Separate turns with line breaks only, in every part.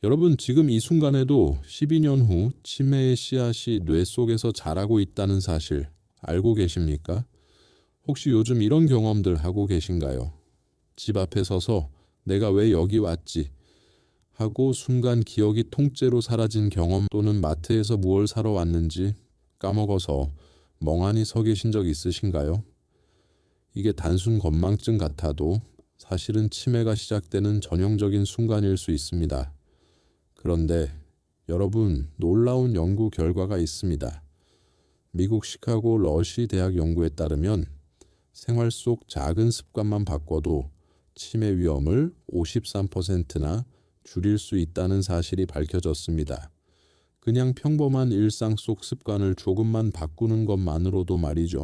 여러분, 지금 이 순간에도 12년 후 치매의 씨앗이 뇌 속에서 자라고 있다는 사실 알고 계십니까? 혹시 요즘 이런 경험들 하고 계신가요? 집 앞에 서서 내가 왜 여기 왔지? 하고 순간 기억이 통째로 사라진 경험, 또는 마트에서 무얼 사러 왔는지 까먹어서 멍하니 서 계신 적 있으신가요? 이게 단순 건망증 같아도 사실은 치매가 시작되는 전형적인 순간일 수 있습니다. 그런데 여러분, 놀라운 연구 결과가 있습니다. 미국 시카고 러시 대학 연구에 따르면 생활 속 작은 습관만 바꿔도 치매 위험을 53%나 줄일 수 있다는 사실이 밝혀졌습니다. 그냥 평범한 일상 속 습관을 조금만 바꾸는 것만으로도 말이죠.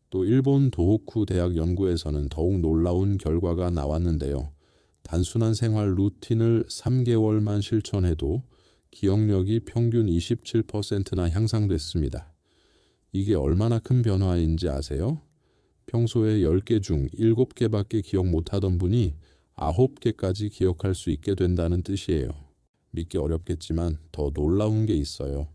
또 일본 도호쿠 대학 연구에서는 더욱 놀라운 결과가 나왔는데요. 단순한 생활 루틴을 3개월만 실천해도 기억력이 평균 27%나 향상됐습니다. 이게 얼마나 큰 변화인지 아세요? 평소에 10개 중 7개밖에 기억 못하던 분이 9개까지 기억할 수 있게 된다는 뜻이에요. 믿기 어렵겠지만 더 놀라운 게 있어요.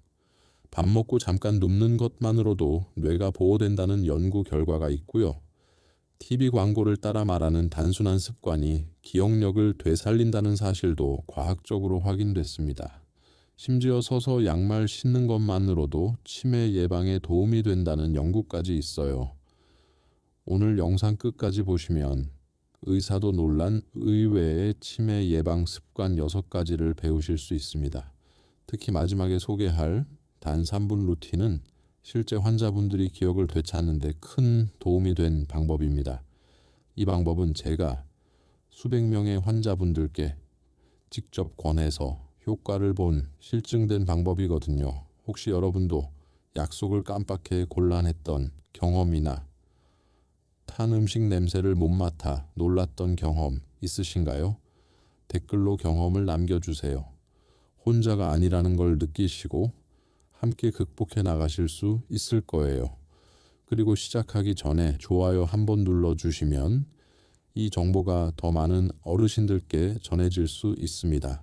밥 먹고 잠깐 눕는 것만으로도 뇌가 보호된다는 연구 결과가 있고요. TV 광고를 따라 말하는 단순한 습관이 기억력을 되살린다는 사실도 과학적으로 확인됐습니다. 심지어 서서 양말 신는 것만으로도 치매 예방에 도움이 된다는 연구까지 있어요. 오늘 영상 끝까지 보시면 의사도 놀란 의외의 치매 예방 습관 6가지를 배우실 수 있습니다. 특히 마지막에 소개할 단 3분 루틴은 실제 환자분들이 기억을 되찾는 데 큰 도움이 된 방법입니다. 이 방법은 제가 수백 명의 환자분들께 직접 권해서 효과를 본 실증된 방법이거든요. 혹시 여러분도 약속을 깜빡해 곤란했던 경험이나 탄 음식 냄새를 못 맡아 놀랐던 경험 있으신가요? 댓글로 경험을 남겨주세요. 혼자가 아니라는 걸 느끼시고 함께 극복해 나가실 수 있을 거예요. 그리고 시작하기 전에 좋아요 한번 눌러주시면 이 정보가 더 많은 어르신들께 전해질 수 있습니다.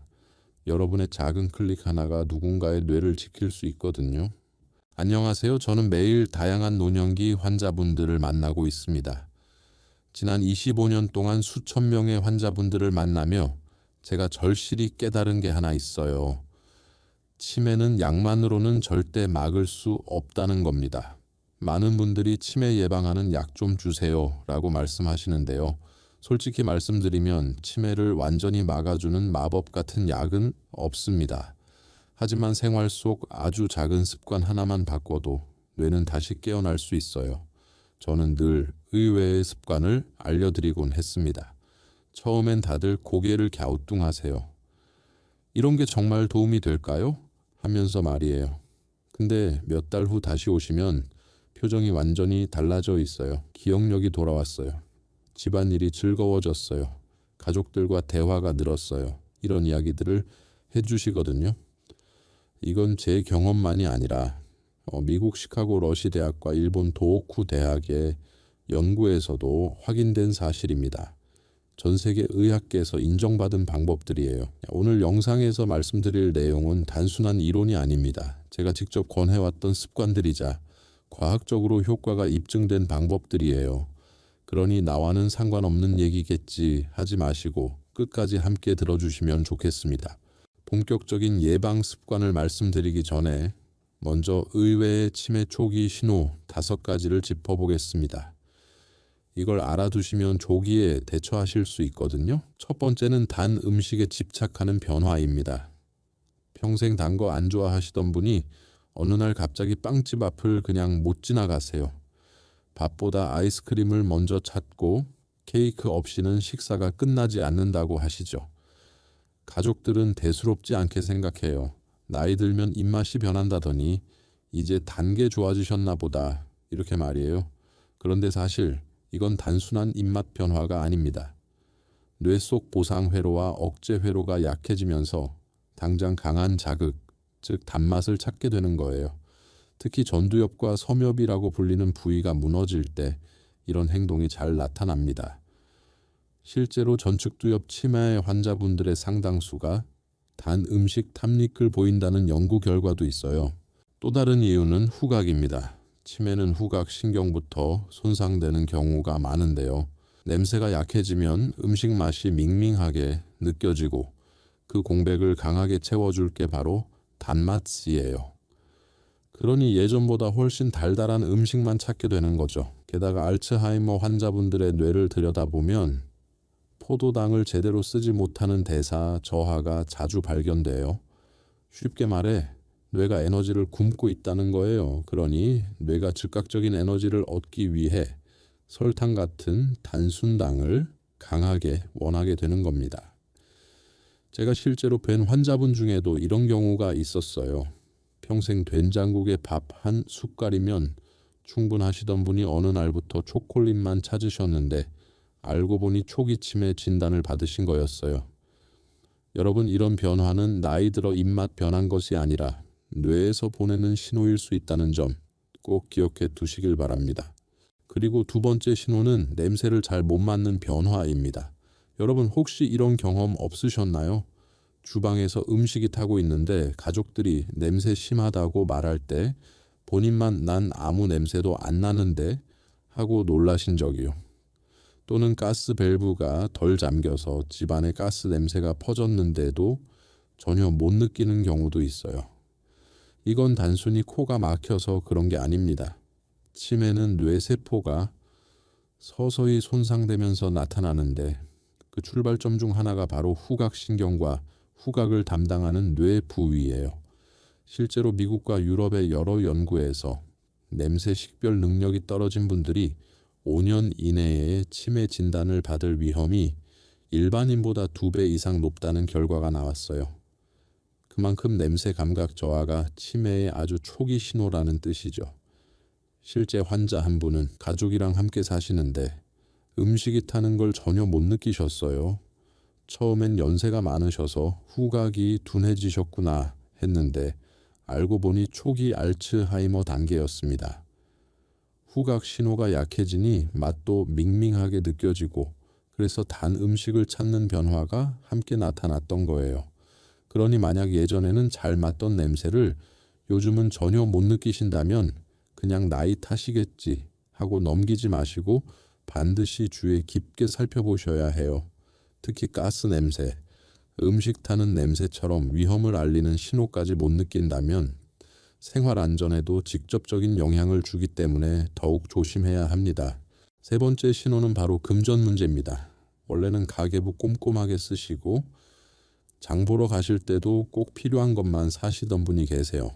여러분의 작은 클릭 하나가 누군가의 뇌를 지킬 수 있거든요. 안녕하세요. 저는 매일 다양한 노년기 환자분들을 만나고 있습니다. 지난 25년 동안 수천 명의 환자분들을 만나며 제가 절실히 깨달은 게 하나 있어요. 치매는 약만으로는 절대 막을 수 없다는 겁니다. 많은 분들이 치매 예방하는 약 좀 주세요 라고 말씀하시는데요. 솔직히 말씀드리면 치매를 완전히 막아주는 마법 같은 약은 없습니다. 하지만 생활 속 아주 작은 습관 하나만 바꿔도 뇌는 다시 깨어날 수 있어요. 저는 늘 의외의 습관을 알려드리곤 했습니다. 처음엔 다들 고개를 갸우뚱하세요. 이런 게 정말 도움이 될까요? 하면서 말이에요. 근데 몇 달 후 다시 오시면 표정이 완전히 달라져 있어요. 기억력이 돌아왔어요. 집안일이 즐거워졌어요. 가족들과 대화가 늘었어요. 이런 이야기들을 해주시거든요. 이건 제 경험만이 아니라 미국 시카고 러시 대학과 일본 도호쿠 대학의 연구에서도 확인된 사실입니다. 전 세계 의학계에서 인정받은 방법들이에요. 오늘 영상에서 말씀드릴 내용은 단순한 이론이 아닙니다. 제가 직접 권해왔던 습관들이자 과학적으로 효과가 입증된 방법들이에요. 그러니 나와는 상관없는 얘기겠지 하지 마시고 끝까지 함께 들어주시면 좋겠습니다. 본격적인 예방 습관을 말씀드리기 전에 먼저 의외의 치매 초기 신호 5가지를 짚어보겠습니다. 이걸 알아두시면 조기에 대처하실 수 있거든요. 첫 번째는 단 음식에 집착하는 변화입니다. 평생 단 거 안 좋아하시던 분이 어느 날 갑자기 빵집 앞을 그냥 못 지나가세요. 밥보다 아이스크림을 먼저 찾고 케이크 없이는 식사가 끝나지 않는다고 하시죠. 가족들은 대수롭지 않게 생각해요. 나이 들면 입맛이 변한다더니 이제 단 게 좋아지셨나 보다 이렇게 말이에요. 그런데 사실 이건 단순한 입맛 변화가 아닙니다. 뇌 속 보상 회로와 억제 회로가 약해지면서 당장 강한 자극, 즉 단맛을 찾게 되는 거예요. 특히 전두엽과 섬엽이라고 불리는 부위가 무너질 때 이런 행동이 잘 나타납니다. 실제로 전측두엽 치매 환자분들의 상당수가 단 음식 탐닉을 보인다는 연구 결과도 있어요. 또 다른 이유는 후각입니다. 치매는 후각 신경부터 손상되는 경우가 많은데요. 냄새가 약해지면 음식 맛이 밍밍하게 느껴지고 그 공백을 강하게 채워줄 게 바로 단맛이에요. 그러니 예전보다 훨씬 달달한 음식만 찾게 되는 거죠. 게다가 알츠하이머 환자분들의 뇌를 들여다보면 포도당을 제대로 쓰지 못하는 대사 저하가 자주 발견돼요. 쉽게 말해 뇌가 에너지를 굶고 있다는 거예요. 그러니 뇌가 즉각적인 에너지를 얻기 위해 설탕 같은 단순당을 강하게 원하게 되는 겁니다. 제가 실제로 뵌 환자분 중에도 이런 경우가 있었어요. 평생 된장국에 밥 한 숟갈이면 충분하시던 분이 어느 날부터 초콜릿만 찾으셨는데 알고 보니 초기 치매 진단을 받으신 거였어요. 여러분, 이런 변화는 나이 들어 입맛 변한 것이 아니라 뇌에서 보내는 신호일 수 있다는 점 꼭 기억해 두시길 바랍니다. 그리고 두 번째 신호는 냄새를 잘 못 맡는 변화입니다. 여러분, 혹시 이런 경험 없으셨나요? 주방에서 음식이 타고 있는데 가족들이 냄새 심하다고 말할 때 본인만 난 아무 냄새도 안 나는데 하고 놀라신 적이요. 또는 가스 밸브가 덜 잠겨서 집안에 가스 냄새가 퍼졌는데도 전혀 못 느끼는 경우도 있어요. 이건 단순히 코가 막혀서 그런 게 아닙니다. 치매는 뇌세포가 서서히 손상되면서 나타나는데 그 출발점 중 하나가 바로 후각신경과 후각을 담당하는 뇌 부위예요. 실제로 미국과 유럽의 여러 연구에서 냄새 식별 능력이 떨어진 분들이 5년 이내에 치매 진단을 받을 위험이 일반인보다 2배 이상 높다는 결과가 나왔어요. 그만큼 냄새 감각 저하가 치매의 아주 초기 신호라는 뜻이죠. 실제 환자 한 분은 가족이랑 함께 사시는데 음식이 타는 걸 전혀 못 느끼셨어요. 처음엔 연세가 많으셔서 후각이 둔해지셨구나 했는데 알고 보니 초기 알츠하이머 단계였습니다. 후각 신호가 약해지니 맛도 밍밍하게 느껴지고 그래서 단 음식을 찾는 변화가 함께 나타났던 거예요. 그러니 만약 예전에는 잘 맡던 냄새를 요즘은 전혀 못 느끼신다면 그냥 나이 탓이겠지 하고 넘기지 마시고 반드시 주의 깊게 살펴보셔야 해요. 특히 가스 냄새, 음식 타는 냄새처럼 위험을 알리는 신호까지 못 느낀다면 생활 안전에도 직접적인 영향을 주기 때문에 더욱 조심해야 합니다. 세 번째 신호는 바로 금전 문제입니다. 원래는 가계부 꼼꼼하게 쓰시고 장 보러 가실 때도 꼭 필요한 것만 사시던 분이 계세요.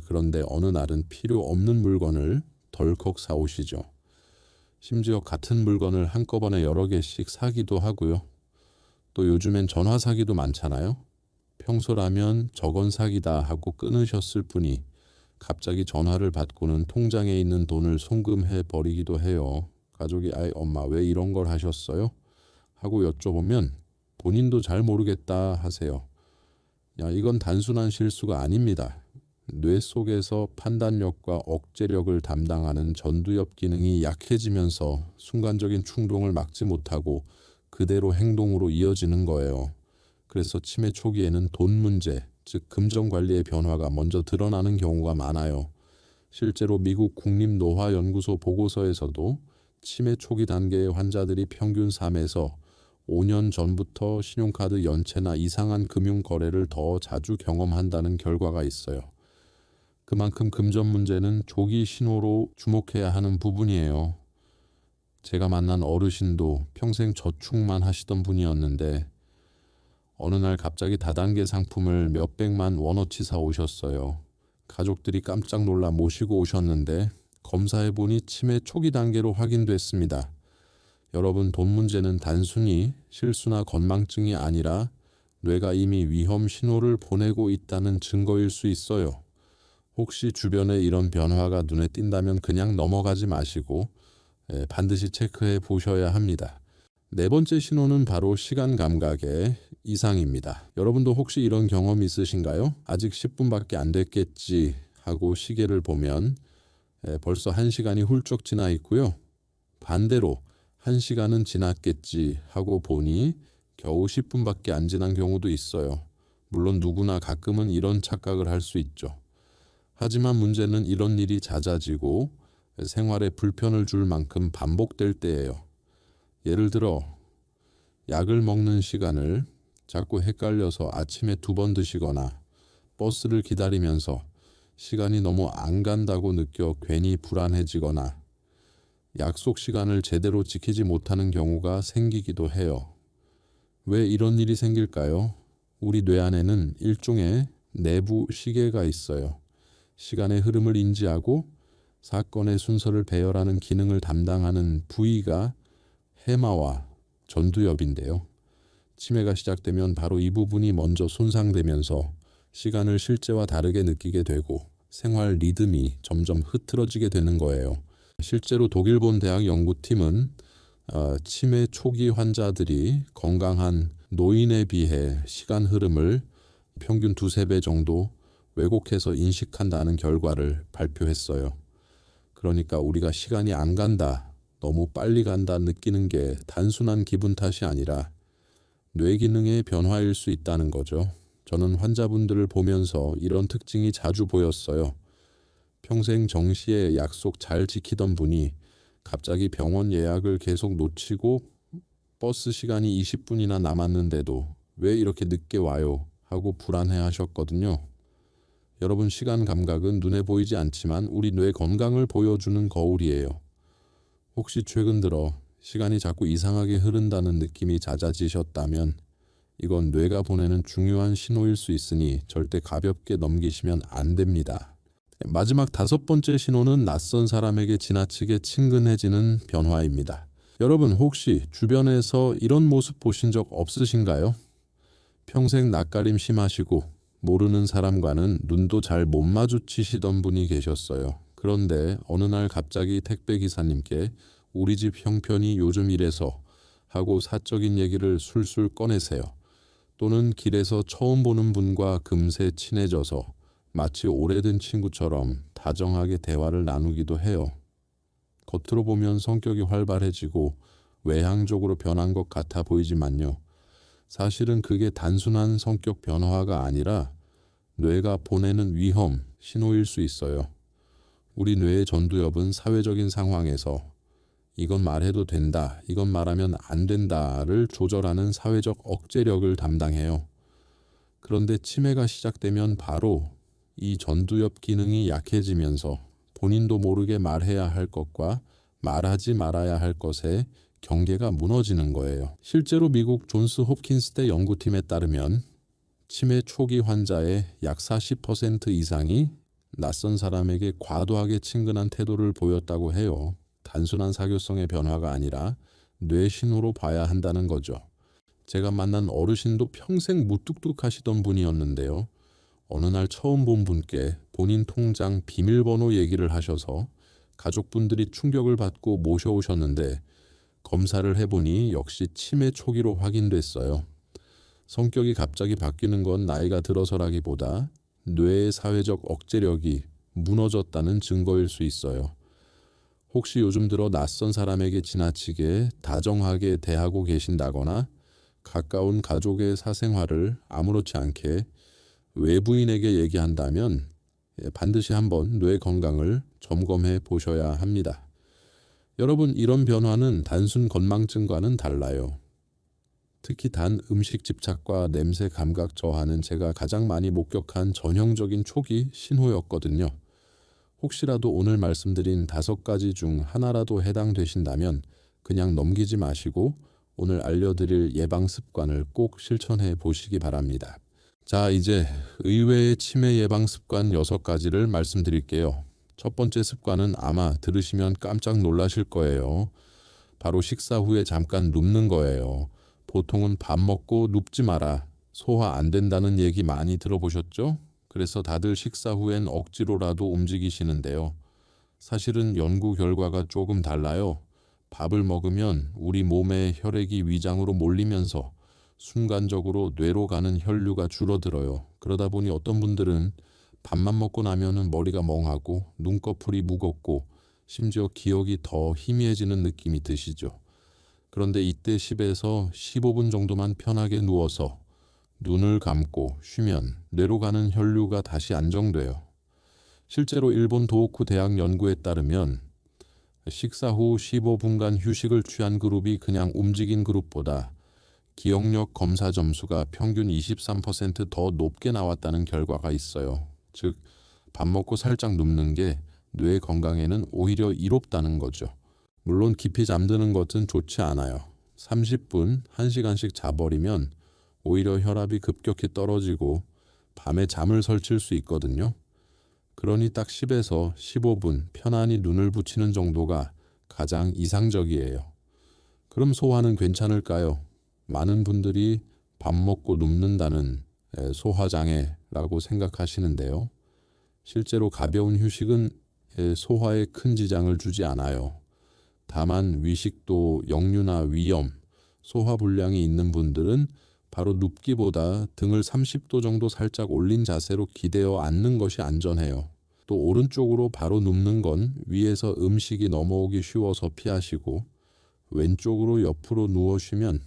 그런데 어느 날은 필요 없는 물건을 덜컥 사오시죠. 심지어 같은 물건을 한꺼번에 여러 개씩 사기도 하고요. 또 요즘엔 전화 사기도 많잖아요. 평소라면 저건 사기다 하고 끊으셨을 분이 갑자기 전화를 받고는 통장에 있는 돈을 송금해 버리기도 해요. 가족이 아이 엄마 왜 이런 걸 하셨어요? 하고 여쭤보면 본인도 잘 모르겠다 하세요. 야, 이건 단순한 실수가 아닙니다. 뇌 속에서 판단력과 억제력을 담당하는 전두엽 기능이 약해지면서 순간적인 충동을 막지 못하고 그대로 행동으로 이어지는 거예요. 그래서 치매 초기에는 돈 문제, 즉 금전 관리의 변화가 먼저 드러나는 경우가 많아요. 실제로 미국 국립노화연구소 보고서에서도 치매 초기 단계의 환자들이 평균 3에서 5년 전부터 신용카드 연체나 이상한 금융 거래를 더 자주 경험한다는 결과가 있어요. 그만큼 금전 문제는 조기 신호로 주목해야 하는 부분이에요. 제가 만난 어르신도 평생 저축만 하시던 분이었는데 어느 날 갑자기 다단계 상품을 몇백만 원어치 사오셨어요. 가족들이 깜짝 놀라 모시고 오셨는데 검사해보니 치매 초기 단계로 확인됐습니다. 여러분, 돈 문제는 단순히 실수나 건망증이 아니라 뇌가 이미 위험 신호를 보내고 있다는 증거일 수 있어요. 혹시 주변에 이런 변화가 눈에 띈다면 그냥 넘어가지 마시고 반드시 체크해 보셔야 합니다. 네 번째 신호는 바로 시간 감각의 이상입니다. 여러분도 혹시 이런 경험 있으신가요? 아직 10분밖에 안 됐겠지 하고 시계를 보면 벌써 1시간이 훌쩍 지나 있고요. 반대로 1시간은 지났겠지 하고 보니 겨우 10분밖에 안 지난 경우도 있어요. 물론 누구나 가끔은 이런 착각을 할 수 있죠. 하지만 문제는 이런 일이 잦아지고 생활에 불편을 줄 만큼 반복될 때예요. 예를 들어 약을 먹는 시간을 자꾸 헷갈려서 아침에 2번 드시거나 버스를 기다리면서 시간이 너무 안 간다고 느껴 괜히 불안해지거나 약속 시간을 제대로 지키지 못하는 경우가 생기기도 해요. 왜 이런 일이 생길까요? 우리 뇌 안에는 일종의 내부 시계가 있어요. 시간의 흐름을 인지하고 사건의 순서를 배열하는 기능을 담당하는 부위가 해마와 전두엽인데요. 치매가 시작되면 바로 이 부분이 먼저 손상되면서 시간을 실제와 다르게 느끼게 되고 생활 리듬이 점점 흐트러지게 되는 거예요. 실제로 독일본 대학 연구팀은 치매 초기 환자들이 건강한 노인에 비해 시간 흐름을 평균 2~3배 정도 왜곡해서 인식한다는 결과를 발표했어요. 그러니까 우리가 시간이 안 간다, 너무 빨리 간다 느끼는 게 단순한 기분 탓이 아니라 뇌 기능의 변화일 수 있다는 거죠. 저는 환자분들을 보면서 이런 특징이 자주 보였어요. 평생 정시에 약속 잘 지키던 분이 갑자기 병원 예약을 계속 놓치고 버스 시간이 20분이나 남았는데도 왜 이렇게 늦게 와요? 하고 불안해 하셨거든요. 여러분, 시간 감각은 눈에 보이지 않지만 우리 뇌 건강을 보여주는 거울이에요. 혹시 최근 들어 시간이 자꾸 이상하게 흐른다는 느낌이 잦아지셨다면 이건 뇌가 보내는 중요한 신호일 수 있으니 절대 가볍게 넘기시면 안 됩니다. 마지막 5번째 신호는 낯선 사람에게 지나치게 친근해지는 변화입니다. 여러분, 혹시 주변에서 이런 모습 보신 적 없으신가요? 평생 낯가림 심하시고 모르는 사람과는 눈도 잘 못 마주치시던 분이 계셨어요. 그런데 어느 날 갑자기 택배 기사님께 우리 집 형편이 요즘 이래서 하고 사적인 얘기를 술술 꺼내세요. 또는 길에서 처음 보는 분과 금세 친해져서 마치 오래된 친구처럼 다정하게 대화를 나누기도 해요. 겉으로 보면 성격이 활발해지고 외향적으로 변한 것 같아 보이지만요. 사실은 그게 단순한 성격 변화가 아니라 뇌가 보내는 위험, 신호일 수 있어요. 우리 뇌의 전두엽은 사회적인 상황에서 이건 말해도 된다, 이건 말하면 안 된다를 조절하는 사회적 억제력을 담당해요. 그런데 치매가 시작되면 바로 이 전두엽 기능이 약해지면서 본인도 모르게 말해야 할 것과 말하지 말아야 할 것의 경계가 무너지는 거예요. 실제로 미국 존스 홉킨스대 연구팀에 따르면 치매 초기 환자의 약 40% 이상이 낯선 사람에게 과도하게 친근한 태도를 보였다고 해요. 단순한 사교성의 변화가 아니라 뇌 신호로 봐야 한다는 거죠. 제가 만난 어르신도 평생 무뚝뚝하시던 분이었는데요. 어느 날 처음 본 분께 본인 통장 비밀번호 얘기를 하셔서 가족분들이 충격을 받고 모셔오셨는데 검사를 해보니 역시 치매 초기로 확인됐어요. 성격이 갑자기 바뀌는 건 나이가 들어서라기보다 뇌의 사회적 억제력이 무너졌다는 증거일 수 있어요. 혹시 요즘 들어 낯선 사람에게 지나치게 다정하게 대하고 계신다거나 가까운 가족의 사생활을 아무렇지 않게 외부인에게 얘기한다면 반드시 한번 뇌 건강을 점검해 보셔야 합니다. 여러분, 이런 변화는 단순 건망증과는 달라요. 특히 단 음식 집착과 냄새 감각 저하는 제가 가장 많이 목격한 전형적인 초기 신호였거든요. 혹시라도 오늘 말씀드린 5가지 중 하나라도 해당되신다면 그냥 넘기지 마시고 오늘 알려드릴 예방 습관을 꼭 실천해 보시기 바랍니다. 자, 이제 의외의 치매 예방 습관 6가지를 말씀드릴게요. 첫 번째 습관은 아마 들으시면 깜짝 놀라실 거예요. 바로 식사 후에 잠깐 눕는 거예요. 보통은 밥 먹고 눕지 마라, 소화 안 된다는 얘기 많이 들어보셨죠? 그래서 다들 식사 후엔 억지로라도 움직이시는데요. 사실은 연구 결과가 조금 달라요. 밥을 먹으면 우리 몸의 혈액이 위장으로 몰리면서 순간적으로 뇌로 가는 혈류가 줄어들어요. 그러다 보니 어떤 분들은 밥만 먹고 나면은 머리가 멍하고 눈꺼풀이 무겁고 심지어 기억이 더 희미해지는 느낌이 드시죠. 그런데 이때 10에서 15분 정도만 편하게 누워서 눈을 감고 쉬면 뇌로 가는 혈류가 다시 안정돼요. 실제로 일본 도호쿠 대학 연구에 따르면 식사 후 15분간 휴식을 취한 그룹이 그냥 움직인 그룹보다 기억력 검사 점수가 평균 23%더 높게 나왔다는 결과가 있어요. 즉, 밥 먹고 살짝 눕는 게 뇌 건강에는 오히려 이롭다는 거죠. 물론 깊이 잠드는 것은 좋지 않아요. 30분, 1시간씩 자버리면 오히려 혈압이 급격히 떨어지고 밤에 잠을 설칠 수 있거든요. 그러니 딱 10에서 15분 편안히 눈을 붙이는 정도가 가장 이상적이에요. 그럼 소화는 괜찮을까요? 많은 분들이 밥 먹고 눕는다는 소화장애라고 생각하시는데요. 실제로 가벼운 휴식은 소화에 큰 지장을 주지 않아요. 다만 위식도, 역류나 위염, 소화불량이 있는 분들은 바로 눕기보다 등을 30도 정도 살짝 올린 자세로 기대어 앉는 것이 안전해요. 또 오른쪽으로 바로 눕는 건 위에서 음식이 넘어오기 쉬워서 피하시고, 왼쪽으로 옆으로 누워 쉬면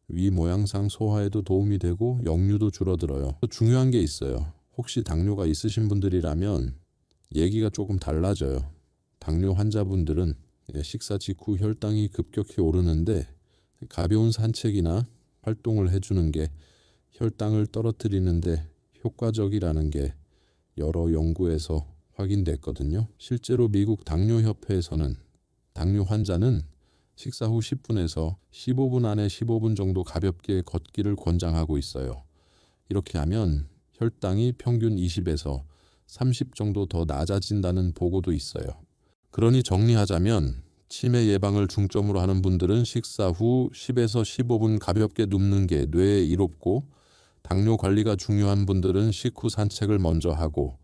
위 모양상 소화에도 도움이 되고 역류도 줄어들어요. 또 중요한 게 있어요. 혹시 당뇨가 있으신 분들이라면 얘기가 조금 달라져요. 당뇨 환자분들은 식사 직후 혈당이 급격히 오르는데 가벼운 산책이나 활동을 해주는 게 혈당을 떨어뜨리는데 효과적이라는 게 여러 연구에서 확인됐거든요. 실제로 미국 당뇨협회에서는 당뇨 환자는 식사 후 10분에서 15분 안에 15분 정도 가볍게 걷기를 권장하고 있어요. 이렇게 하면 혈당이 평균 20에서 30 정도 더 낮아진다는 보고도 있어요. 그러니 정리하자면 치매 예방을 중점으로 하는 분들은 식사 후 10에서 15분 가볍게 눕는 게 뇌에 이롭고, 당뇨 관리가 중요한 분들은 식후 산책을 먼저 하고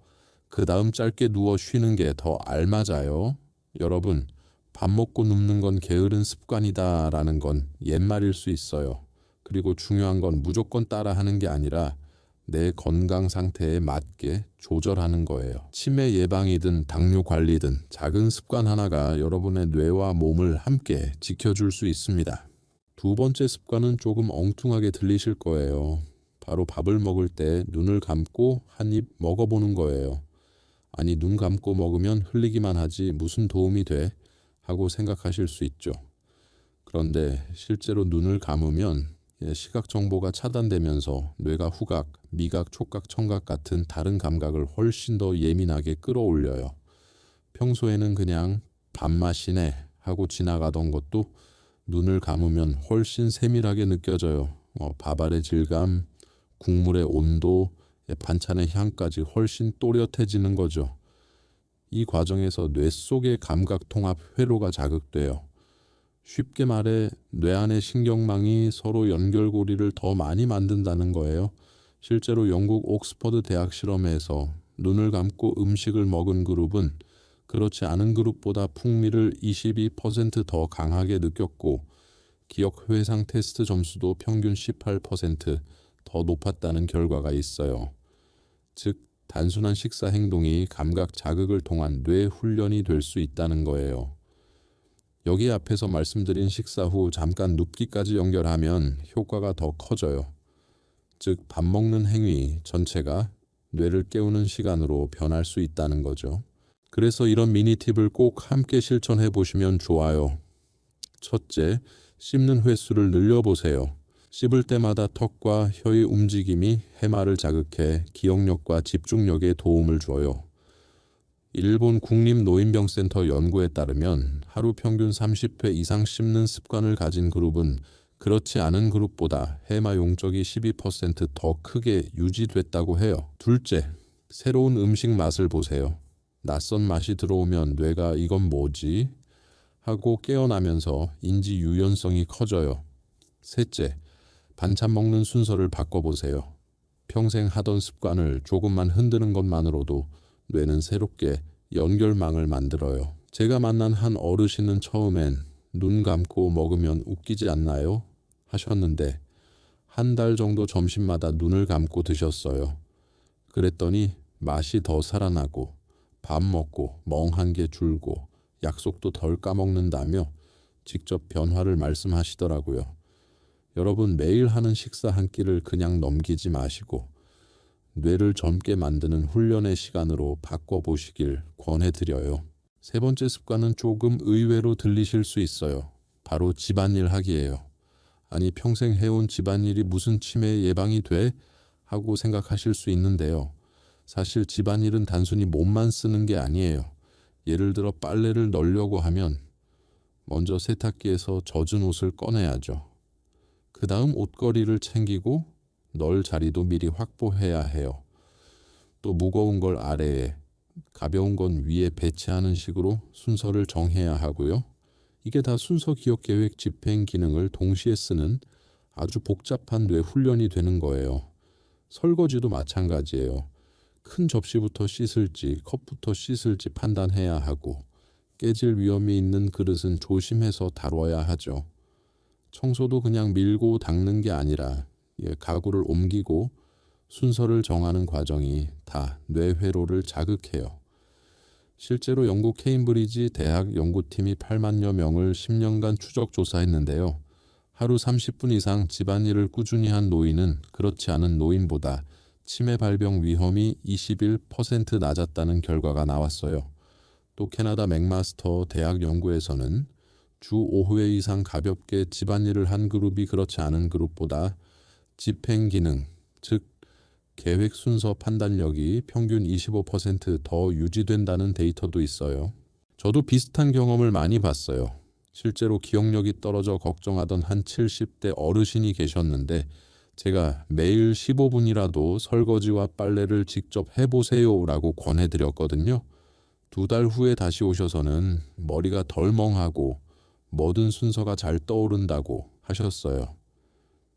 그 다음 짧게 누워 쉬는 게 더 알맞아요. 여러분, 밥 먹고 눕는 건 게으른 습관이다 라는 건 옛말일 수 있어요. 그리고 중요한 건 무조건 따라하는 게 아니라 내 건강 상태에 맞게 조절하는 거예요. 치매 예방이든 당뇨 관리든 작은 습관 하나가 여러분의 뇌와 몸을 함께 지켜줄 수 있습니다. 두 번째 습관은 조금 엉뚱하게 들리실 거예요. 바로 밥을 먹을 때 눈을 감고 한 입 먹어보는 거예요. 아니, 눈 감고 먹으면 흘리기만 하지 무슨 도움이 돼? 하고 생각하실 수 있죠. 그런데 실제로 눈을 감으면 시각 정보가 차단되면서 뇌가 후각, 미각, 촉각, 청각 같은 다른 감각을 훨씬 더 예민하게 끌어올려요. 평소에는 그냥 밥맛이네 하고 지나가던 것도 눈을 감으면 훨씬 세밀하게 느껴져요. 밥알의 질감, 국물의 온도, 반찬의 향까지 훨씬 또렷해지는 거죠. 이 과정에서 뇌 속의 감각통합 회로가 자극돼요. 쉽게 말해 뇌 안의 신경망이 서로 연결고리를 더 많이 만든다는 거예요. 실제로 영국 옥스퍼드 대학 실험에서 눈을 감고 음식을 먹은 그룹은 그렇지 않은 그룹보다 풍미를 22% 더 강하게 느꼈고, 기억 회상 테스트 점수도 평균 18% 더 높았다는 결과가 있어요. 즉, 단순한 식사 행동이 감각 자극을 통한 뇌 훈련이 될 수 있다는 거예요. 여기 앞에서 말씀드린 식사 후 잠깐 눕기까지 연결하면 효과가 더 커져요. 즉, 밥 먹는 행위 전체가 뇌를 깨우는 시간으로 변할 수 있다는 거죠. 그래서 이런 미니 팁을 꼭 함께 실천해 보시면 좋아요. 첫째, 씹는 횟수를 늘려보세요. 씹을 때마다 턱과 혀의 움직임이 해마를 자극해 기억력과 집중력에 도움을 줘요. 일본 국립노인병센터 연구에 따르면 하루 평균 30회 이상 씹는 습관을 가진 그룹은 그렇지 않은 그룹보다 해마 용적이 12%더 크게 유지됐다고 해요. 둘째, 새로운 음식 맛을 보세요. 낯선 맛이 들어오면 뇌가 이건 뭐지? 하고 깨어나면서 인지 유연성이 커져요. 셋째, 반찬 먹는 순서를 바꿔보세요. 평생 하던 습관을 조금만 흔드는 것만으로도 뇌는 새롭게 연결망을 만들어요. 제가 만난 한 어르신은 처음엔 눈 감고 먹으면 웃기지 않나요? 하셨는데 한 달 정도 점심마다 눈을 감고 드셨어요. 그랬더니 맛이 더 살아나고 밥 먹고 멍한 게 줄고 약속도 덜 까먹는다며 직접 변화를 말씀하시더라고요. 여러분 매일 하는 식사 한 끼를 그냥 넘기지 마시고 뇌를 젊게 만드는 훈련의 시간으로 바꿔보시길 권해드려요. 세 번째 습관은 조금 의외로 들리실 수 있어요. 바로 집안일 하기예요. 아니 평생 해온 집안일이 무슨 치매 예방이 돼? 하고 생각하실 수 있는데요. 사실 집안일은 단순히 몸만 쓰는 게 아니에요. 예를 들어 빨래를 널려고 하면 먼저 세탁기에서 젖은 옷을 꺼내야죠. 그 다음 옷걸이를 챙기고 널 자리도 미리 확보해야 해요. 또 무거운 걸 아래에, 가벼운 건 위에 배치하는 식으로 순서를 정해야 하고요. 이게 다 순서 기억 계획 집행 기능을 동시에 쓰는 아주 복잡한 뇌 훈련이 되는 거예요. 설거지도 마찬가지예요. 큰 접시부터 씻을지 컵부터 씻을지 판단해야 하고 깨질 위험이 있는 그릇은 조심해서 다뤄야 하죠. 청소도 그냥 밀고 닦는 게 아니라 가구를 옮기고 순서를 정하는 과정이 다 뇌회로를 자극해요. 실제로 영국 케임브리지 대학 연구팀이 8만여 명을 10년간 추적 조사했는데요. 하루 30분 이상 집안일을 꾸준히 한 노인은 그렇지 않은 노인보다 치매 발병 위험이 21% 낮았다는 결과가 나왔어요. 또 캐나다 맥마스터 대학 연구에서는 주 5회 이상 가볍게 집안일을 한 그룹이 그렇지 않은 그룹보다 집행 기능, 즉 계획 순서 판단력이 평균 25% 더 유지된다는 데이터도 있어요. 저도 비슷한 경험을 많이 봤어요. 실제로 기억력이 떨어져 걱정하던 한 70대 어르신이 계셨는데 제가 매일 15분이라도 설거지와 빨래를 직접 해보세요 라고 권해드렸거든요. 2달 후에 다시 오셔서는 머리가 덜 멍하고 뭐든 순서가 잘 떠오른다고 하셨어요.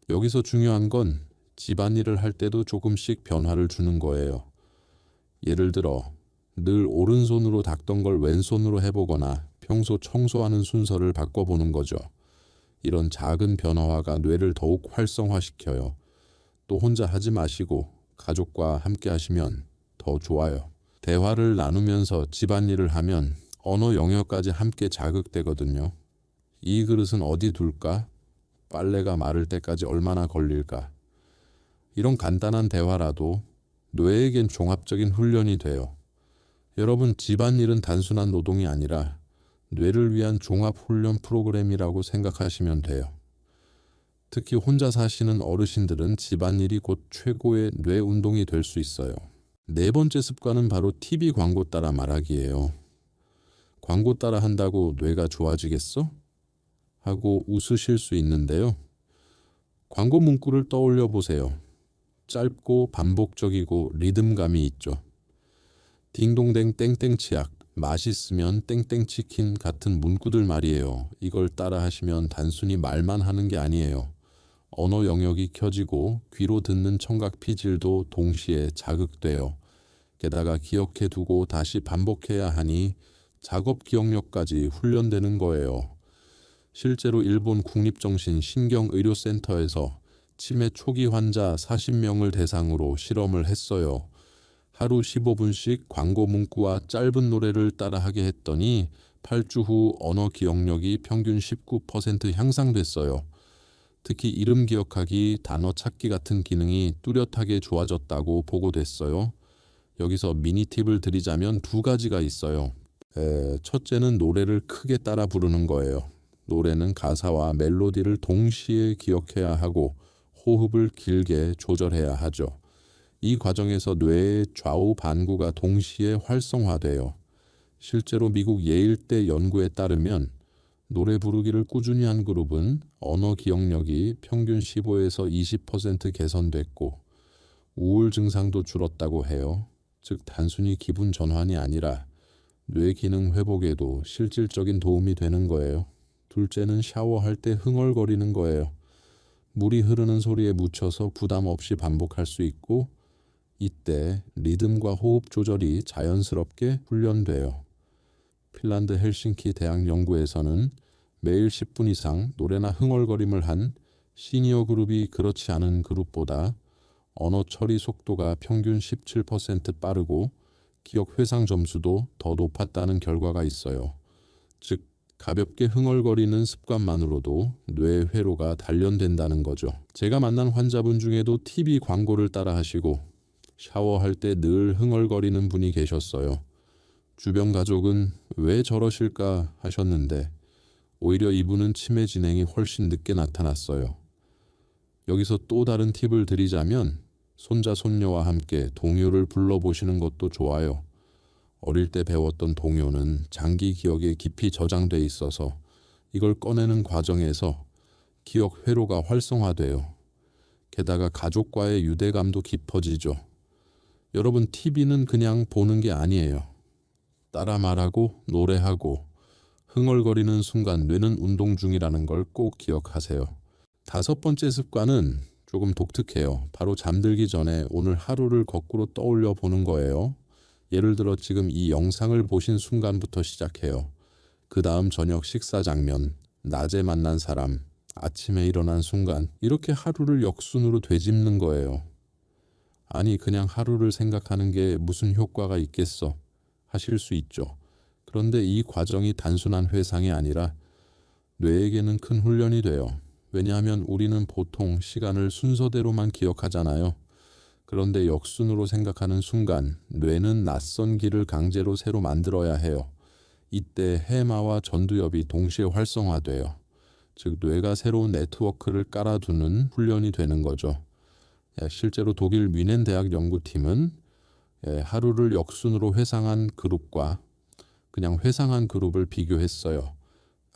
여기서 중요한 건 집안일을 할 때도 조금씩 변화를 주는 거예요. 예를 들어 늘 오른손으로 닦던 걸 왼손으로 해보거나 평소 청소하는 순서를 바꿔보는 거죠. 이런 작은 변화가 뇌를 더욱 활성화시켜요. 또 혼자 하지 마시고 가족과 함께 하시면 더 좋아요. 대화를 나누면서 집안일을 하면 언어 영역까지 함께 자극되거든요. 이 그릇은 어디 둘까? 빨래가 마를 때까지 얼마나 걸릴까? 이런 간단한 대화라도 뇌에겐 종합적인 훈련이 돼요. 여러분, 집안일은 단순한 노동이 아니라 뇌를 위한 종합훈련 프로그램이라고 생각하시면 돼요. 특히 혼자 사시는 어르신들은 집안일이 곧 최고의 뇌 운동이 될 수 있어요. 네 번째 습관은 바로 TV 광고 따라 말하기예요. 광고 따라 한다고 뇌가 좋아지겠어? 하고 웃으실 수 있는데요. 광고 문구를 떠올려 보세요. 짧고 반복적이고 리듬감이 있죠. 딩동댕 땡땡 치약, 맛있으면 땡땡 치킨 같은 문구들 말이에요. 이걸 따라 하시면 단순히 말만 하는 게 아니에요. 언어 영역이 켜지고 귀로 듣는 청각 피질도 동시에 자극돼요. 게다가 기억해 두고 다시 반복해야 하니 작업 기억력까지 훈련되는 거예요. 실제로 일본 국립정신신경의료센터에서 치매 초기 환자 40명을 대상으로 실험을 했어요. 하루 15분씩 광고 문구와 짧은 노래를 따라하게 했더니 8주 후 언어 기억력이 평균 19% 향상됐어요. 특히 이름 기억하기, 단어 찾기 같은 기능이 뚜렷하게 좋아졌다고 보고됐어요. 여기서 미니 팁을 드리자면 2가지가 있어요. 첫째는 노래를 크게 따라 부르는 거예요. 노래는 가사와 멜로디를 동시에 기억해야 하고 호흡을 길게 조절해야 하죠. 이 과정에서 뇌의 좌우 반구가 동시에 활성화돼요. 실제로 미국 예일대 연구에 따르면 노래 부르기를 꾸준히 한 그룹은 언어 기억력이 평균 15에서 20% 개선됐고 우울 증상도 줄었다고 해요. 즉 단순히 기분 전환이 아니라 뇌 기능 회복에도 실질적인 도움이 되는 거예요. 둘째는 샤워할 때 흥얼거리는 거예요. 물이 흐르는 소리에 묻혀서 부담 없이 반복할 수 있고 이때 리듬과 호흡 조절이 자연스럽게 훈련돼요. 핀란드 헬싱키 대학 연구에서는 매일 10분 이상 노래나 흥얼거림을 한 시니어 그룹이 그렇지 않은 그룹보다 언어 처리 속도가 평균 17% 빠르고 기억 회상 점수도 더 높았다는 결과가 있어요. 즉 가볍게 흥얼거리는 습관만으로도 뇌 회로가 단련된다는 거죠. 제가 만난 환자분 중에도 TV 광고를 따라 하시고 샤워할 때 늘 흥얼거리는 분이 계셨어요. 주변 가족은 왜 저러실까 하셨는데 오히려 이분은 치매 진행이 훨씬 늦게 나타났어요. 여기서 또 다른 팁을 드리자면 손자 손녀와 함께 동요를 불러보시는 것도 좋아요. 어릴 때 배웠던 동요는 장기 기억에 깊이 저장돼 있어서 이걸 꺼내는 과정에서 기억 회로가 활성화돼요. 게다가 가족과의 유대감도 깊어지죠. 여러분, TV는 그냥 보는 게 아니에요. 따라 말하고 노래하고 흥얼거리는 순간 뇌는 운동 중이라는 걸 꼭 기억하세요. 5번째 습관은 조금 독특해요. 바로 잠들기 전에 오늘 하루를 거꾸로 떠올려 보는 거예요. 예를 들어 지금 이 영상을 보신 순간부터 시작해요. 그 다음 저녁 식사 장면, 낮에 만난 사람, 아침에 일어난 순간, 이렇게 하루를 역순으로 되짚는 거예요. 아니, 그냥 하루를 생각하는 게 무슨 효과가 있겠어 하실 수 있죠. 그런데 이 과정이 단순한 회상이 아니라 뇌에게는 큰 훈련이 돼요. 왜냐하면 우리는 보통 시간을 순서대로만 기억하잖아요. 그런데 역순으로 생각하는 순간 뇌는 낯선 길을 강제로 새로 만들어야 해요. 이때 해마와 전두엽이 동시에 활성화돼요. 즉 뇌가 새로운 네트워크를 깔아두는 훈련이 되는 거죠. 실제로 독일 뮌헨 대학 연구팀은 하루를 역순으로 회상한 그룹과 그냥 회상한 그룹을 비교했어요.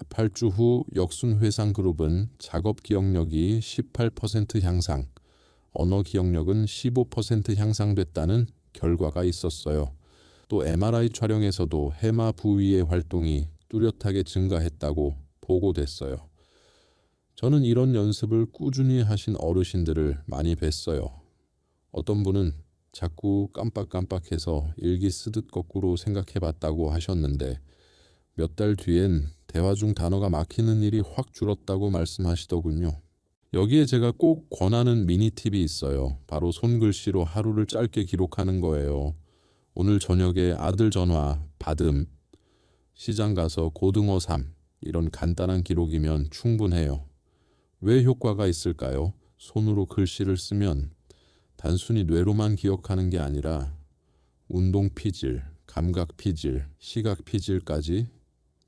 8주 후 역순 회상 그룹은 작업 기억력이 18% 향상, 언어 기억력은 15% 향상됐다는 결과가 있었어요. 또 MRI 촬영에서도 해마 부위의 활동이 뚜렷하게 증가했다고 보고됐어요. 저는 이런 연습을 꾸준히 하신 어르신들을 많이 뵀어요. 어떤 분은 자꾸 깜빡깜빡해서 일기 쓰듯 거꾸로 생각해봤다고 하셨는데 몇 달 뒤엔 대화 중 단어가 막히는 일이 확 줄었다고 말씀하시더군요. 여기에 제가 꼭 권하는 미니 팁이 있어요. 바로 손글씨로 하루를 짧게 기록하는 거예요. 오늘 저녁에 아들 전화 받음, 시장 가서 고등어 삼, 이런 간단한 기록이면 충분해요. 왜 효과가 있을까요? 손으로 글씨를 쓰면 단순히 뇌로만 기억하는 게 아니라 운동 피질, 감각 피질, 시각 피질까지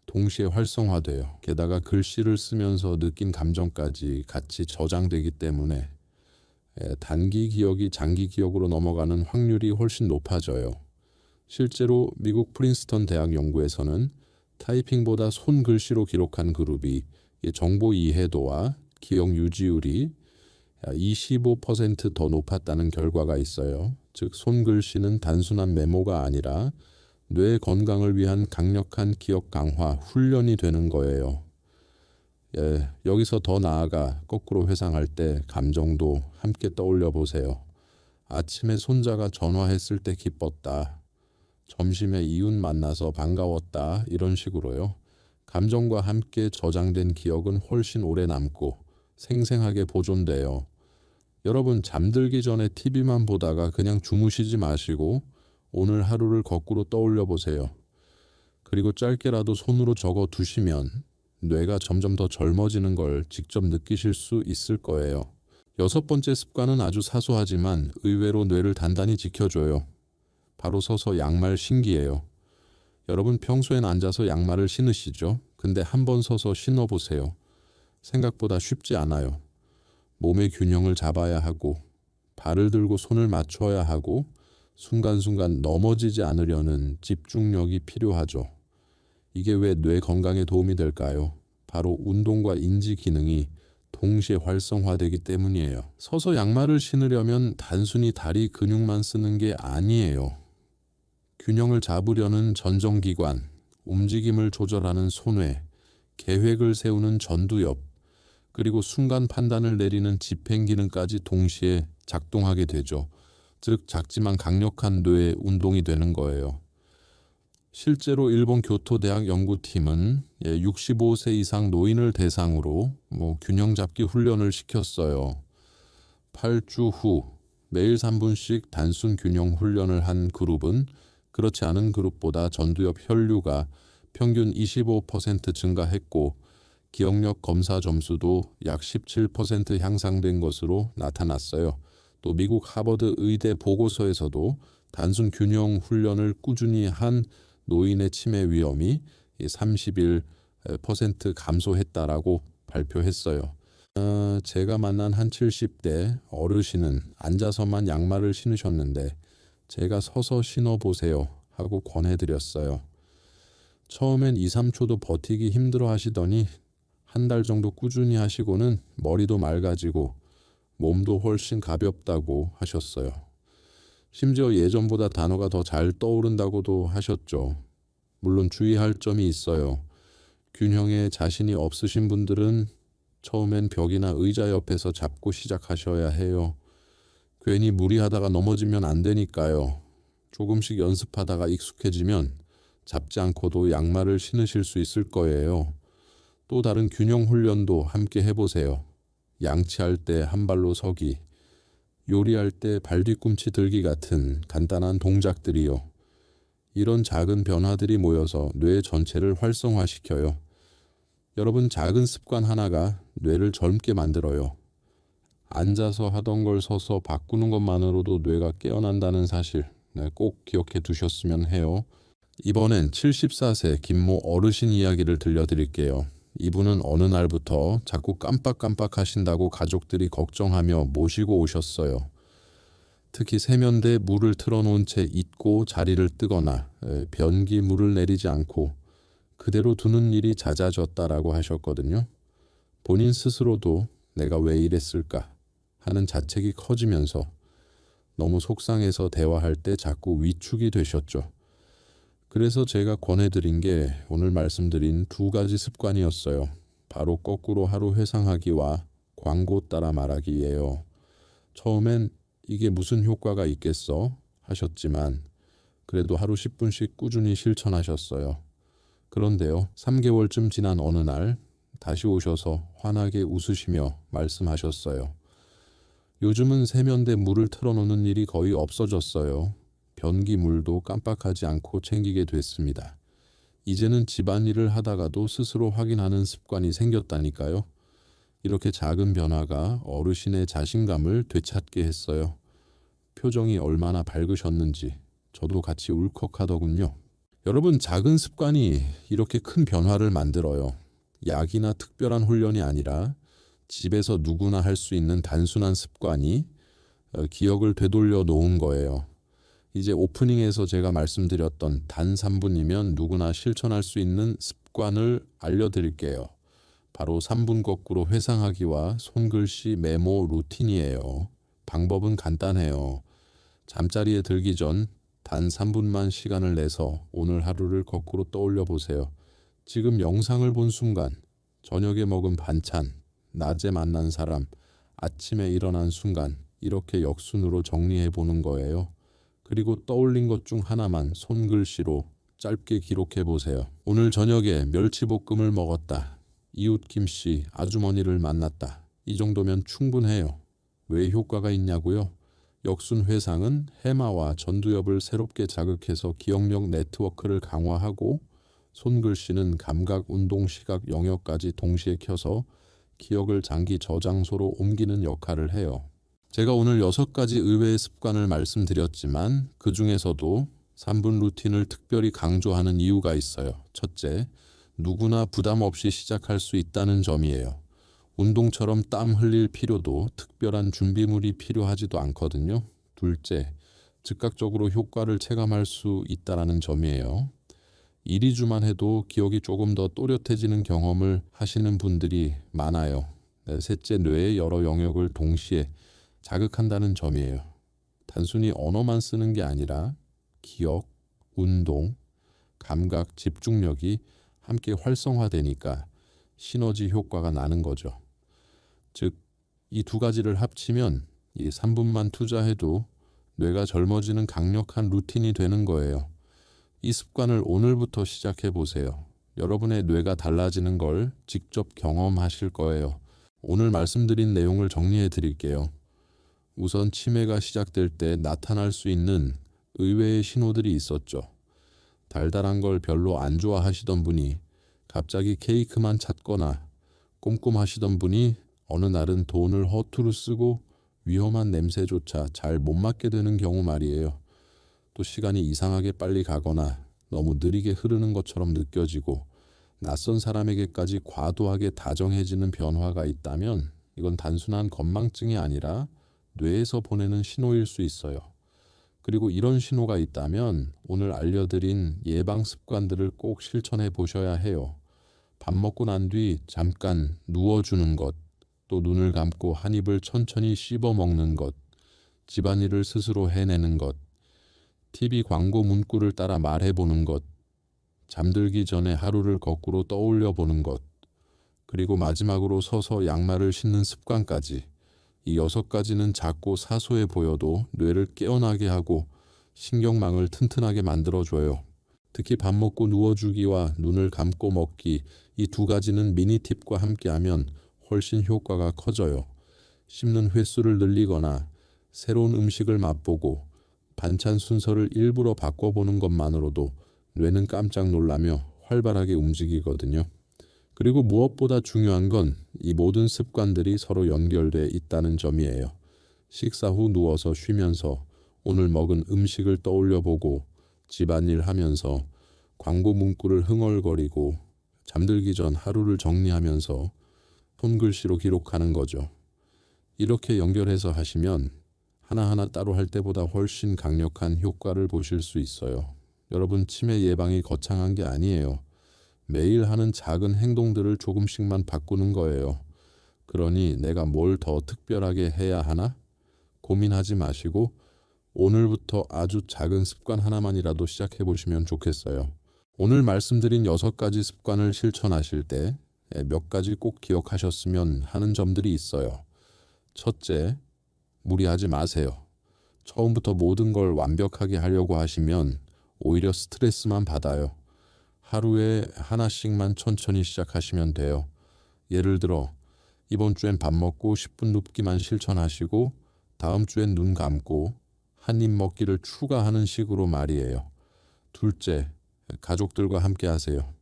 동시에 활성화돼요. 게다가 글씨를 쓰면서 느낀 감정까지 같이 저장되기 때문에 단기 기억이 장기 기억으로 넘어가는 확률이 훨씬 높아져요. 실제로 미국 프린스턴 대학 연구에서는 타이핑보다 손글씨로 기록한 그룹이 정보 이해도와 기억 유지율이 25% 더 높았다는 결과가 있어요. 즉 손글씨는 단순한 메모가 아니라 뇌 건강을 위한 강력한 기억 강화 훈련이 되는 거예요. 여기서 더 나아가 거꾸로 회상할 때 감정도 함께 떠올려 보세요. 아침에 손자가 전화했을 때 기뻤다. 점심에 이웃 만나서 반가웠다. 이런 식으로요. 감정과 함께 저장된 기억은 훨씬 오래 남고 생생하게 보존돼요. 여러분, 잠들기 전에 TV만 보다가 그냥 주무시지 마시고 오늘 하루를 거꾸로 떠올려 보세요. 그리고 짧게라도 손으로 적어 두시면 뇌가 점점 더 젊어지는 걸 직접 느끼실 수 있을 거예요. 6번째 습관은 아주 사소하지만 의외로 뇌를 단단히 지켜줘요. 바로 서서 양말 신기예요. 여러분 평소엔 앉아서 양말을 신으시죠? 근데 한번 서서 신어보세요. 생각보다 쉽지 않아요. 몸의 균형을 잡아야 하고 발을 들고 손을 맞춰야 하고 순간순간 넘어지지 않으려는 집중력이 필요하죠. 이게 왜 뇌 건강에 도움이 될까요? 바로 운동과 인지 기능이 동시에 활성화되기 때문이에요. 서서 양말을 신으려면 단순히 다리 근육만 쓰는 게 아니에요. 균형을 잡으려는 전정기관, 움직임을 조절하는 손회, 계획을 세우는 전두엽, 그리고 순간 판단을 내리는 집행 기능까지 동시에 작동하게 되죠. 즉 작지만 강력한 뇌 운동이 되는 거예요. 실제로 일본 교토대학 연구팀은 65세 이상 노인을 대상으로 균형 잡기 훈련을 시켰어요. 8주 후 매일 3분씩 단순 균형 훈련을 한 그룹은 그렇지 않은 그룹보다 전두엽 혈류가 평균 25% 증가했고 기억력 검사 점수도 약 17% 향상된 것으로 나타났어요. 또 미국 하버드 의대 보고서에서도 단순 균형 훈련을 꾸준히 한 노인의 치매 위험이 31% 감소했다라고 발표했어요. 제가 만난 한 70대 어르신은 앉아서만 양말을 신으셨는데 제가 서서 신어보세요 하고 권해드렸어요. 처음엔 2, 3초도 버티기 힘들어 하시더니 한 달 정도 꾸준히 하시고는 머리도 맑아지고 몸도 훨씬 가볍다고 하셨어요. 심지어 예전보다 단어가 더 잘 떠오른다고도 하셨죠. 물론 주의할 점이 있어요. 균형에 자신이 없으신 분들은 처음엔 벽이나 의자 옆에서 잡고 시작하셔야 해요. 괜히 무리하다가 넘어지면 안 되니까요. 조금씩 연습하다가 익숙해지면 잡지 않고도 양말을 신으실 수 있을 거예요. 또 다른 균형 훈련도 함께 해보세요. 양치할 때 한 발로 서기, 요리할 때 발 뒤꿈치 들기 같은 간단한 동작들이요. 이런 작은 변화들이 모여서 뇌 전체를 활성화시켜요. 여러분, 작은 습관 하나가 뇌를 젊게 만들어요. 앉아서 하던 걸 서서 바꾸는 것만으로도 뇌가 깨어난다는 사실 꼭 기억해 두셨으면 해요. 이번엔 74세 김모 어르신 이야기를 들려드릴게요. 이분은 어느 날부터 자꾸 깜빡깜빡 하신다고 가족들이 걱정하며 모시고 오셨어요. 특히 세면대에 물을 틀어놓은 채 잊고 자리를 뜨거나 변기 물을 내리지 않고 그대로 두는 일이 잦아졌다라고 하셨거든요. 본인 스스로도 내가 왜 이랬을까 하는 자책이 커지면서 너무 속상해서 대화할 때 자꾸 위축이 되셨죠. 그래서 제가 권해드린 게 오늘 말씀드린 두 가지 습관이었어요. 바로 거꾸로 하루 회상하기와 광고 따라 말하기예요. 처음엔 이게 무슨 효과가 있겠어 하셨지만 그래도 하루 10분씩 꾸준히 실천하셨어요. 그런데요, 3개월쯤 지난 어느 날 다시 오셔서 환하게 웃으시며 말씀하셨어요. 요즘은 세면대 물을 틀어놓는 일이 거의 없어졌어요. 변기 물도 깜빡하지 않고 챙기게 됐습니다. 이제는 집안일을 하다가도 스스로 확인하는 습관이 생겼다니까요. 이렇게 작은 변화가 어르신의 자신감을 되찾게 했어요. 표정이 얼마나 밝으셨는지 저도 같이 울컥하더군요. 여러분, 작은 습관이 이렇게 큰 변화를 만들어요. 약이나 특별한 훈련이 아니라 집에서 누구나 할 수 있는 단순한 습관이 기억을 되돌려 놓은 거예요. 이제 오프닝에서 제가 말씀드렸던 단 3분이면 누구나 실천할 수 있는 습관을 알려드릴게요. 바로 3분 거꾸로 회상하기와 손글씨 메모 루틴이에요. 방법은 간단해요. 잠자리에 들기 전 단 3분만 시간을 내서 오늘 하루를 거꾸로 떠올려 보세요. 지금 영상을 본 순간, 저녁에 먹은 반찬, 낮에 만난 사람, 아침에 일어난 순간 이렇게 역순으로 정리해 보는 거예요. 그리고 떠올린 것 중 하나만 손글씨로 짧게 기록해 보세요. 오늘 저녁에 멸치볶음을 먹었다. 이웃 김씨 아주머니를 만났다. 이 정도면 충분해요. 왜 효과가 있냐고요? 역순 회상은 해마와 전두엽을 새롭게 자극해서 기억력 네트워크를 강화하고 손글씨는 감각, 운동, 시각 영역까지 동시에 켜서 기억을 장기 저장소로 옮기는 역할을 해요. 제가 오늘 6가지 의외의 습관을 말씀드렸지만 그 중에서도 3분 루틴을 특별히 강조하는 이유가 있어요. 첫째, 누구나 부담 없이 시작할 수 있다는 점이에요. 운동처럼 땀 흘릴 필요도 특별한 준비물이 필요하지도 않거든요. 둘째, 즉각적으로 효과를 체감할 수 있다는 점이에요. 1, 2주만 해도 기억이 조금 더 또렷해지는 경험을 하시는 분들이 많아요. 셋째, 뇌의 여러 영역을 동시에 자극한다는 점이에요. 단순히 언어만 쓰는 게 아니라 기억, 운동, 감각, 집중력이 함께 활성화되니까 시너지 효과가 나는 거죠. 즉, 이 두 가지를 합치면 이 3분만 투자해도 뇌가 젊어지는 강력한 루틴이 되는 거예요. 이 습관을 오늘부터 시작해 보세요. 여러분의 뇌가 달라지는 걸 직접 경험하실 거예요. 오늘 말씀드린 내용을 정리해 드릴게요. 우선 치매가 시작될 때 나타날 수 있는 의외의 신호들이 있었죠. 달달한 걸 별로 안 좋아하시던 분이 갑자기 케이크만 찾거나 꼼꼼하시던 분이 어느 날은 돈을 허투루 쓰고 위험한 냄새조차 잘 못 맡게 되는 경우 말이에요. 또 시간이 이상하게 빨리 가거나 너무 느리게 흐르는 것처럼 느껴지고 낯선 사람에게까지 과도하게 다정해지는 변화가 있다면 이건 단순한 건망증이 아니라 뇌에서 보내는 신호일 수 있어요. 그리고 이런 신호가 있다면 오늘 알려드린 예방 습관들을 꼭 실천해 보셔야 해요. 밥 먹고 난 뒤 잠깐 누워주는 것, 또 눈을 감고 한 입을 천천히 씹어 먹는 것, 집안일을 스스로 해내는 것, TV 광고 문구를 따라 말해보는 것, 잠들기 전에 하루를 거꾸로 떠올려 보는 것, 그리고 마지막으로 서서 양말을 신는 습관까지. 이 6가지는 작고 사소해 보여도 뇌를 깨어나게 하고 신경망을 튼튼하게 만들어줘요. 특히 밥 먹고 누워주기와 눈을 감고 먹기, 이 2가지는 미니 팁과 함께하면 훨씬 효과가 커져요. 씹는 횟수를 늘리거나 새로운 음식을 맛보고 반찬 순서를 일부러 바꿔보는 것만으로도 뇌는 깜짝 놀라며 활발하게 움직이거든요. 그리고 무엇보다 중요한 건 이 모든 습관들이 서로 연결돼 있다는 점이에요. 식사 후 누워서 쉬면서 오늘 먹은 음식을 떠올려 보고 집안일 하면서 광고 문구를 흥얼거리고 잠들기 전 하루를 정리하면서 손글씨로 기록하는 거죠. 이렇게 연결해서 하시면 하나하나 따로 할 때보다 훨씬 강력한 효과를 보실 수 있어요. 여러분, 치매 예방이 거창한 게 아니에요. 매일 하는 작은 행동들을 조금씩만 바꾸는 거예요. 그러니 내가 뭘 더 특별하게 해야 하나? 고민하지 마시고 오늘부터 아주 작은 습관 하나만이라도 시작해 보시면 좋겠어요. 오늘 말씀드린 6가지 습관을 실천하실 때 몇 가지 꼭 기억하셨으면 하는 점들이 있어요. 첫째, 무리하지 마세요. 처음부터 모든 걸 완벽하게 하려고 하시면 오히려 스트레스만 받아요. 하루에 하나씩만 천천히 시작하시면 돼요. 예를 들어 이번 주엔 밥 먹고 10분 눕기만 실천하시고 다음 주엔 눈 감고 한 입 먹기를 추가하는 식으로 말이에요. 둘째, 가족들과 함께 하세요.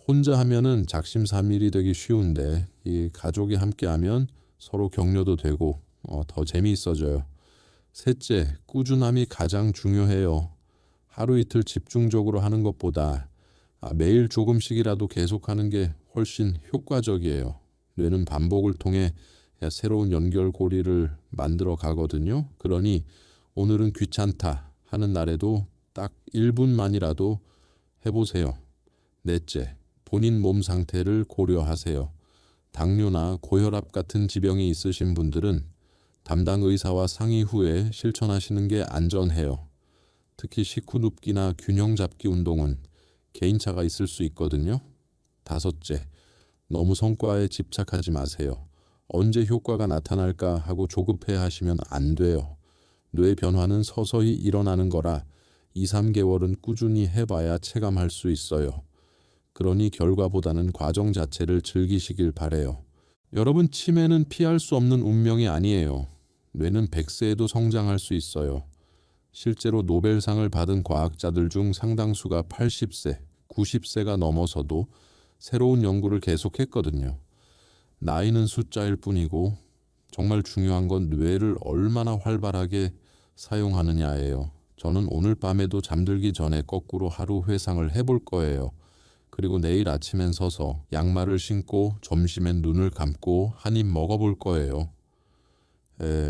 혼자 하면은 작심삼일이 되기 쉬운데 이 가족이 함께 하면 서로 격려도 되고 더 재미있어져요. 셋째, 꾸준함이 가장 중요해요. 하루 이틀 집중적으로 하는 것보다 매일 조금씩이라도 계속하는 게 훨씬 효과적이에요. 뇌는 반복을 통해 새로운 연결고리를 만들어 가거든요. 그러니 오늘은 귀찮다 하는 날에도 딱 1분만이라도 해보세요. 넷째, 본인 몸 상태를 고려하세요. 당뇨나 고혈압 같은 지병이 있으신 분들은 담당 의사와 상의 후에 실천하시는 게 안전해요. 특히 식후 눕기나 균형 잡기 운동은 개인차가 있을 수 있거든요. 다섯째, 너무 성과에 집착하지 마세요. 언제 효과가 나타날까 하고 조급해 하시면 안 돼요. 뇌 변화는 서서히 일어나는 거라 2, 3개월은 꾸준히 해봐야 체감할 수 있어요. 그러니 결과보다는 과정 자체를 즐기시길 바래요. 여러분, 치매는 피할 수 없는 운명이 아니에요. 뇌는 100세에도 성장할 수 있어요. 실제로 노벨상을 받은 과학자들 중 상당수가 80세, 90세가 넘어서도 새로운 연구를 계속했거든요. 나이는 숫자일 뿐이고 정말 중요한 건 뇌를 얼마나 활발하게 사용하느냐예요. 저는 오늘 밤에도 잠들기 전에 거꾸로 하루 회상을 해볼 거예요. 그리고 내일 아침엔 서서 양말을 신고 점심엔 눈을 감고 한 입 먹어볼 거예요.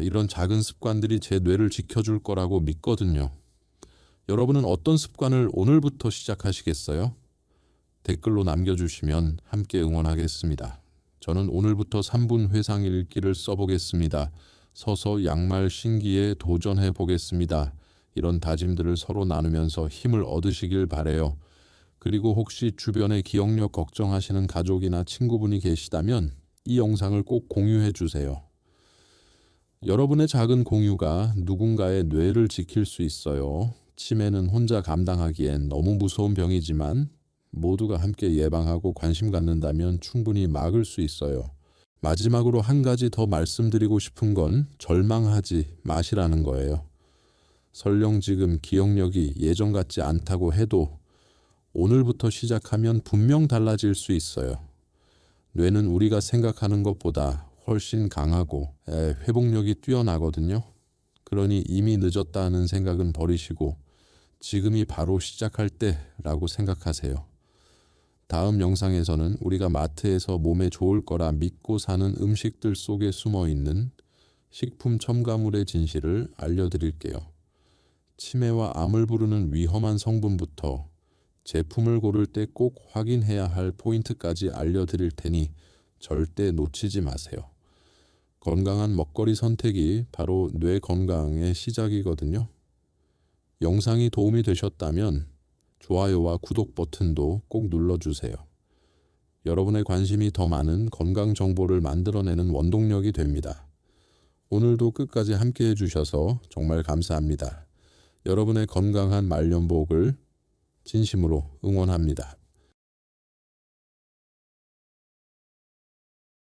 이런 작은 습관들이 제 뇌를 지켜줄 거라고 믿거든요. 여러분은 어떤 습관을 오늘부터 시작하시겠어요? 댓글로 남겨주시면 함께 응원하겠습니다. 저는 오늘부터 3분 회상 일기를 써보겠습니다. 서서 양말 신기에 도전해 보겠습니다. 이런 다짐들을 서로 나누면서 힘을 얻으시길 바래요. 그리고 혹시 주변에 기억력 걱정하시는 가족이나 친구분이 계시다면 이 영상을 꼭 공유해 주세요. 여러분의 작은 공유가 누군가의 뇌를 지킬 수 있어요. 치매는 혼자 감당하기엔 너무 무서운 병이지만 모두가 함께 예방하고 관심 갖는다면 충분히 막을 수 있어요. 마지막으로 한 가지 더 말씀드리고 싶은 건 절망하지 마시라는 거예요. 설령 지금 기억력이 예전 같지 않다고 해도 오늘부터 시작하면 분명 달라질 수 있어요. 뇌는 우리가 생각하는 것보다 훨씬 강하고 회복력이 뛰어나거든요. 그러니 이미 늦었다는 생각은 버리시고 지금이 바로 시작할 때라고 생각하세요. 다음 영상에서는 우리가 마트에서 몸에 좋을 거라 믿고 사는 음식들 속에 숨어 있는 식품 첨가물의 진실을 알려드릴게요. 치매와 암을 부르는 위험한 성분부터 제품을 고를 때 꼭 확인해야 할 포인트까지 알려드릴 테니 절대 놓치지 마세요. 건강한 먹거리 선택이 바로 뇌 건강의 시작이거든요. 영상이 도움이 되셨다면 좋아요와 구독 버튼도 꼭 눌러주세요. 여러분의 관심이 더 많은 건강 정보를 만들어내는 원동력이 됩니다. 오늘도 끝까지 함께 해주셔서 정말 감사합니다. 여러분의 건강한 말년복을 진심으로 응원합니다.